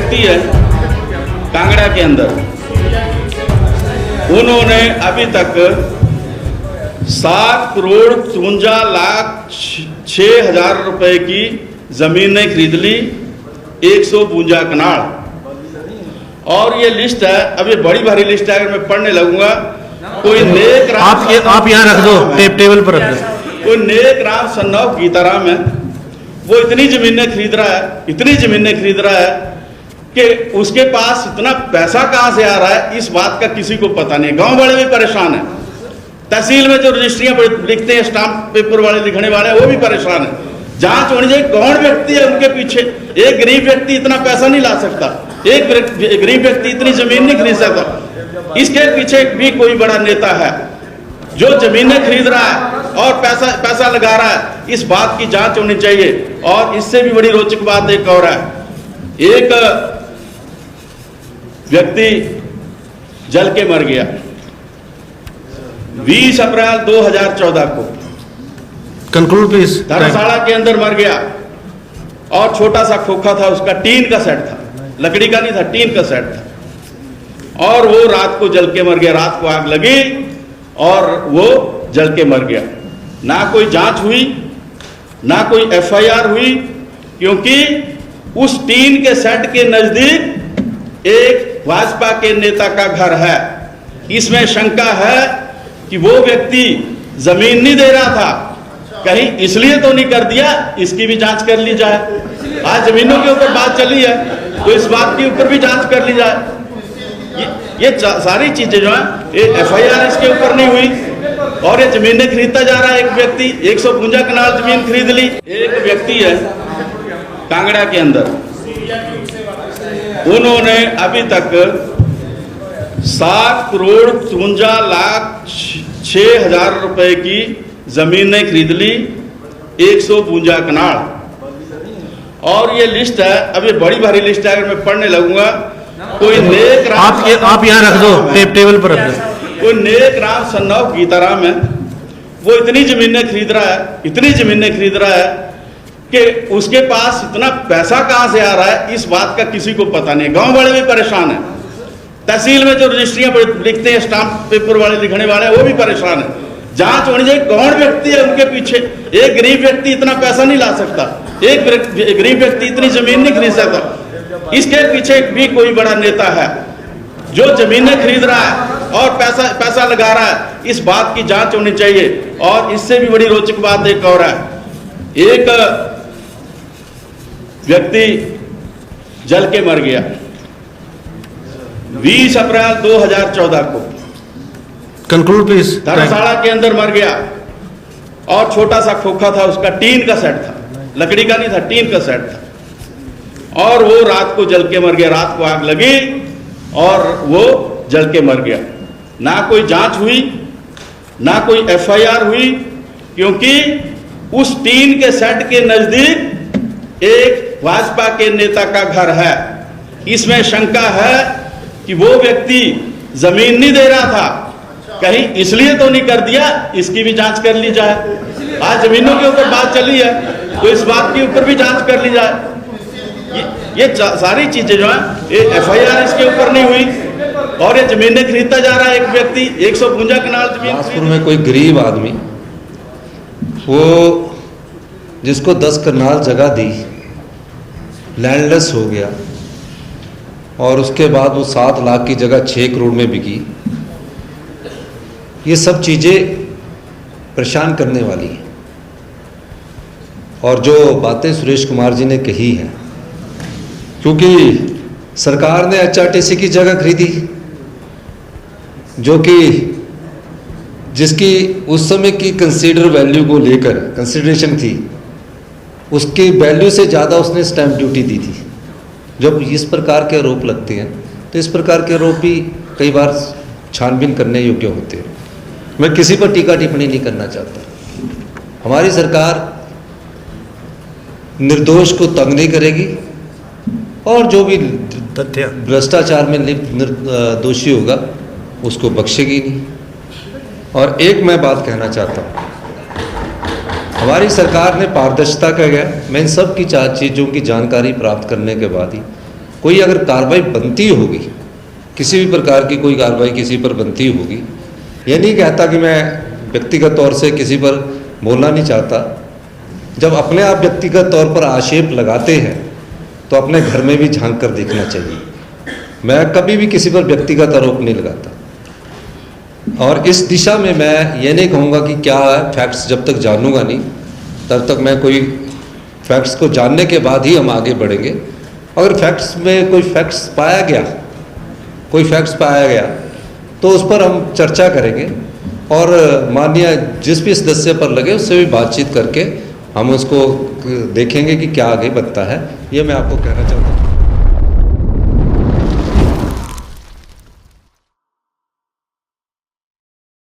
व्यक्ति है कांगड़ा के अंदर, उन्होंने अभी तक 7,53,06,000 रुपए की जमीनें खरीद ली, 152 कनाल। और ये लिस्ट है, अब ये बड़ी भारी लिस्ट है, अगर मैं पढ़ने लगूंगा कोई नेक राम, आप यहाँ रख दो, टेबल पर रख दो। कोई नेक राम सन्नाव गीताराम है, वो इतनी जमीनें खरीद रहा है, इतनी जमीनें खरीद रहा है कि उसके पास इतना पैसा कहां से आ रहा है, इस बात का किसी को पता नहीं। गांव वाले भी परेशान हैं, तहसील में जो रजिस्ट्रियां लिखते हैं, स्टाम्प पेपर वाले लिखने वाले, वो भी परेशान है। जांच होनी चाहिए कौन व्यक्ति है उनके पीछे। एक गरीब व्यक्ति इतना पैसा नहीं ला सकता, एक गरीब व्यक्ति इतनी जमीन नहीं खरीद सकता। इसके पीछे भी कोई बड़ा नेता है जो जमीनें खरीद रहा है और पैसा लगा रहा है, इस बात की जांच होनी चाहिए। और इससे भी बड़ी रोचक बात एक और है, एक व्यक्ति जल के मर गया 20 अप्रैल 2014 को, कंक्लूड प्लीज। धर्मशाला के अंदर मर गया और छोटा सा खोखा था, उसका टीन का सेट था, लकड़ी का नहीं था, टीन का सेट था। और वो रात को जल के मर गया, रात को आग लगी और वो जल के मर गया। ना कोई जांच हुई, ना कोई एफआईआर हुई, क्योंकि उस टीन के सेट के नजदीक एक भाजपा के नेता का घर है। इसमें शंका है कि वो व्यक्ति जमीन नहीं दे रहा था, कहीं इसलिए तो नहीं कर दिया, इसकी भी जांच कर ली जाए। आज जमीनों के ऊपर बात चली है, तो इस बात के ऊपर भी जांच कर ली जाए। ये सारी चीजें जो है, ये एफआईआर इसके ऊपर नहीं हुई और ये जमीनें खरीदता जा रहा है। एक व्यक्ति 152 कनाल जमीन खरीद ली। एक व्यक्ति है कांगड़ा के अंदर, उन्होंने अभी तक 7,53,06,000 रुपए की जमीनें खरीद ली, 152 कनाल। और ये लिस्ट है, अब ये बड़ी भारी लिस्ट है, अगर मैं पढ़ने लगूंगा कोई नेक राम, आप यहाँ रख दो, टेबल पर रख दो। कोई नेक राम सन्नाव गीताराम है, वो इतनी जमीनें खरीद रहा है, इतनी जमीनें खरीद रहा है कि उसके पास इतना पैसा कहां से आ रहा है, इस बात का किसी को पता नहीं। गांव वाले भी परेशान हैं, तहसील में जो रजिस्ट्रियां लिखते हैं, स्टाम्प पेपर वाले लिखने वाले, वो भी परेशान है। जांच होनी चाहिए कौन व्यक्ति है उनके पीछे। एक गरीब व्यक्ति इतना पैसा नहीं ला सकता, एक गरीब व्यक्ति इतनी जमीन नहीं खरीद सकता। इसके पीछे भी कोई बड़ा नेता है जो जमीनें खरीद रहा है और पैसा लगा रहा है, इस बात की जांच होनी चाहिए। और इससे भी बड़ी रोचक बात एक और है, एक व्यक्ति जल के मर गया 20 अप्रैल 2014 को, कंक्लूड प्लीज। धर्मशाला के अंदर मर गया और छोटा सा खोखा था, उसका टीन का सेट था, लकड़ी का नहीं था, टीन का सेट था। और वो रात को जल के मर गया, रात को आग लगी और वो जल के मर गया। ना कोई जांच हुई, ना कोई एफआईआर हुई, क्योंकि उस टीन के सेट के नजदीक एक भाजपा के नेता का घर है। इसमें शंका है कि वो व्यक्ति जमीन नहीं दे रहा था, कहीं इसलिए तो नहीं कर दिया, इसकी भी जांच कर ली जाए। आज जमीनों के ऊपर बात चली है, तो इस बात के ऊपर भी जांच कर ली जाए। ये सारी चीजें जो है, ये एफआईआर इसके ऊपर नहीं हुई और ये जमीनें खरीदता जा रहा है। एक व्यक्ति 152 कनाल जमीन। बिलासपुर में कोई गरीब आदमी, वो जिसको 10 कनाल जगह दी, लैंडलेस हो गया और उसके बाद वो 7 लाख की जगह 6 करोड़ में बिकी। ये सब चीज़ें परेशान करने वाली हैं। और जो बातें सुरेश कुमार जी ने कही हैं, क्योंकि सरकार ने एचआरटीसी की जगह खरीदी, जो कि जिसकी उस समय की कंसीडर वैल्यू को लेकर कंसिडरेशन थी, उसकी वैल्यू से ज़्यादा उसने स्टैंप ड्यूटी दी थी। जब इस प्रकार के आरोप लगते हैं तो इस प्रकार के आरोप भी कई बार छानबीन करने योग्य होते हैं। मैं किसी पर टीका टिप्पणी नहीं करना चाहता। हमारी सरकार निर्दोष को तंग नहीं करेगी और जो भी भ्रष्टाचार में लिप्त दोषी होगा उसको बख्शेगी नहीं। और एक मैं बात कहना चाहता हूँ, हमारी सरकार ने पारदर्शिता का गया, मैं इन सब की चीज़ों की जानकारी प्राप्त करने के बाद ही कोई अगर कार्रवाई बनती होगी, किसी भी प्रकार की कोई कार्रवाई किसी पर बनती होगी, ये नहीं कहता कि मैं व्यक्तिगत तौर से किसी पर बोलना नहीं चाहता। जब अपने आप व्यक्तिगत तौर पर आक्षेप लगाते हैं तो अपने घर में भी झांक कर देखना चाहिए। मैं कभी भी किसी पर व्यक्तिगत आरोप नहीं लगाता, और इस दिशा में मैं ये नहीं कहूँगा कि क्या है, फैक्ट्स जब तक जानूंगा नहीं तब तक मैं कोई फैक्ट्स को जानने के बाद ही हम आगे बढ़ेंगे। अगर फैक्ट्स में कोई फैक्ट्स पाया गया तो उस पर हम चर्चा करेंगे, और माननीय जिस भी सदस्य पर लगे उससे भी बातचीत करके हम उसको देखेंगे कि क्या आगे बनता है। ये मैं आपको कहना चाहता हूँ।